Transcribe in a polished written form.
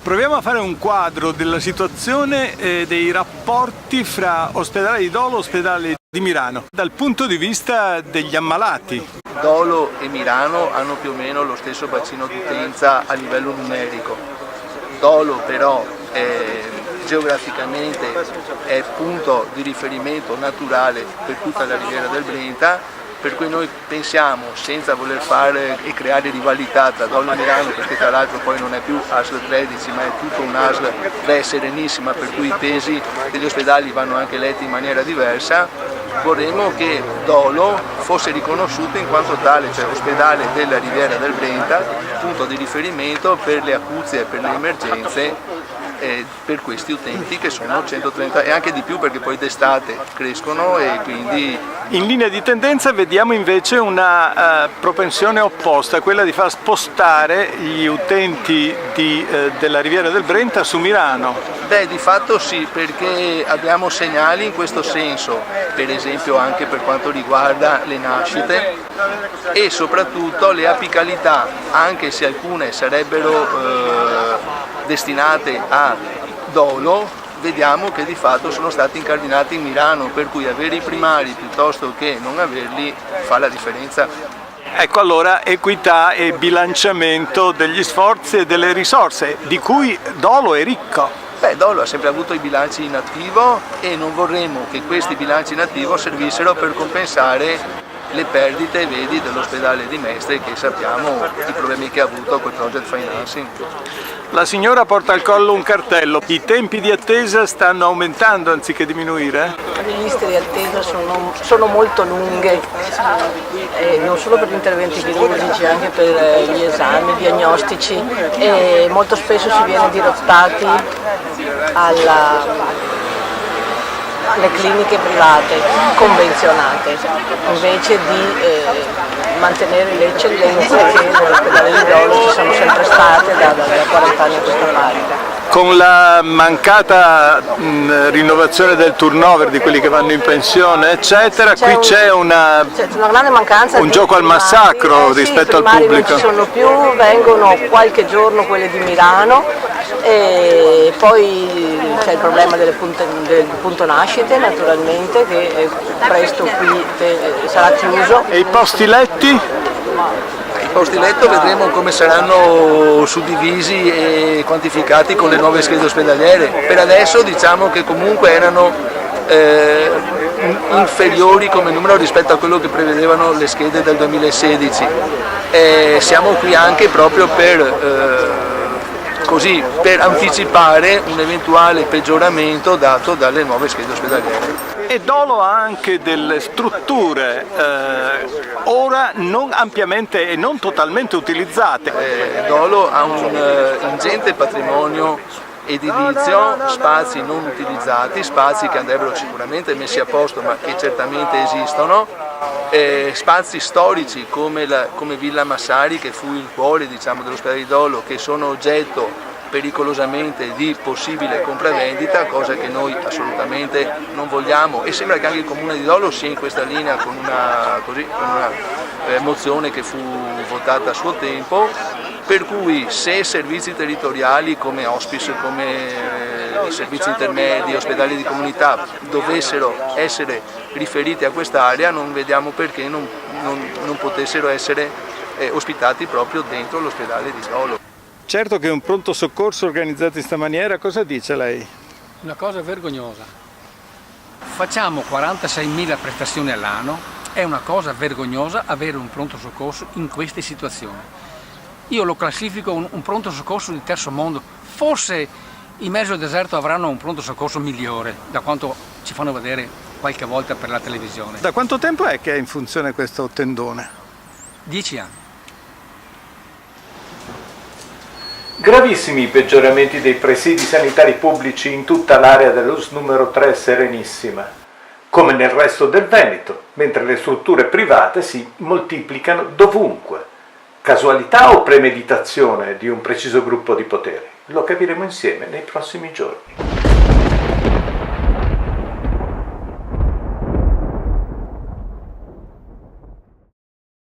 Proviamo a fare un quadro della situazione e dei rapporti fra ospedale di Dolo e ospedale di Mirano, dal punto di vista degli ammalati. Dolo e Mirano hanno più o meno lo stesso bacino d'utenza a livello numerico. Dolo però geograficamente è punto di riferimento naturale per tutta la riviera del Brenta, per cui noi pensiamo, senza voler fare e creare rivalità tra Dolo e Mirano, perché tra l'altro poi non è più ASL 13 ma è tutto un ASL serenissima, per cui i pesi degli ospedali vanno anche letti in maniera diversa, vorremmo che Dolo fosse riconosciuto in quanto tale, cioè ospedale della riviera del Brenta, punto di riferimento per le acuzie e per le emergenze per questi utenti che sono 130 e anche di più, perché poi d'estate crescono e quindi... In linea di tendenza vediamo invece una propensione opposta, quella di far spostare gli utenti della riviera del Brenta su Mirano. Beh, di fatto sì, perché abbiamo segnali in questo senso, per esempio anche per quanto riguarda le nascite e soprattutto le apicalità, anche se alcune sarebbero destinate a Dolo, vediamo che di fatto sono stati incardinati in Mirano, per cui avere i primari piuttosto che non averli fa la differenza. Ecco, allora equità e bilanciamento degli sforzi e delle risorse, di cui Dolo è ricco. Beh, Dolo ha sempre avuto i bilanci in attivo e non vorremmo che questi bilanci in attivo servissero per compensare le perdite, vedi, dell'ospedale di Mestre, che sappiamo i problemi che ha avuto col project financing. La signora porta al collo un cartello. I tempi di attesa stanno aumentando anziché diminuire? Le liste di attesa sono molto lunghe, non solo per gli interventi chirurgici, anche per gli esami diagnostici, e molto spesso si viene dirottati alle cliniche private convenzionate, invece di mantenere le eccellenze che nell'ospedale di Dolo ci sono sempre state da 40 anni a questa parte. Con la mancata rinnovazione del turnover di quelli che vanno in pensione, eccetera, qui c'è una grande mancanza, un gioco al massacro rispetto al pubblico. Non ci sono più, vengono qualche giorno quelli di Milano e poi c'è il problema del punto nascite, naturalmente, che presto qui sarà chiuso. E i posti letti? I posti letto vedremo come saranno suddivisi e quantificati con le nuove schede ospedaliere. Per adesso diciamo che comunque erano inferiori come numero rispetto a quello che prevedevano le schede del 2016. Siamo qui anche proprio per anticipare un eventuale peggioramento dato dalle nuove schede ospedaliere. E Dolo ha anche delle strutture ora non ampiamente e non totalmente utilizzate. Dolo ha un ingente patrimonio edilizio, spazi non utilizzati, spazi che andrebbero sicuramente messi a posto ma che certamente esistono, spazi storici come Villa Massari, che fu il cuore, diciamo, dell'ospedale di Dolo, che sono oggetto pericolosamente di possibile compravendita, cosa che noi assolutamente non vogliamo, e sembra che anche il Comune di Dolo sia in questa linea con una mozione che fu votata a suo tempo, per cui se servizi territoriali come hospice, come servizi intermedi, ospedali di comunità dovessero essere riferiti a quest'area, non vediamo perché non potessero essere ospitati proprio dentro l'ospedale di Dolo. Certo che un pronto soccorso organizzato in questa maniera, cosa dice lei? Una cosa vergognosa. Facciamo 46.000 prestazioni all'anno, è una cosa vergognosa avere un pronto soccorso in queste situazioni. Io lo classifico un pronto soccorso di terzo mondo, forse in mezzo al deserto avranno un pronto soccorso migliore, da quanto ci fanno vedere qualche volta per la televisione. Da quanto tempo è che è in funzione questo tendone? 10 anni. Gravissimi i peggioramenti dei presidi sanitari pubblici in tutta l'area dell'US numero 3 Serenissima, come nel resto del Veneto, mentre le strutture private si moltiplicano dovunque. Casualità o premeditazione di un preciso gruppo di potere? Lo capiremo insieme nei prossimi giorni.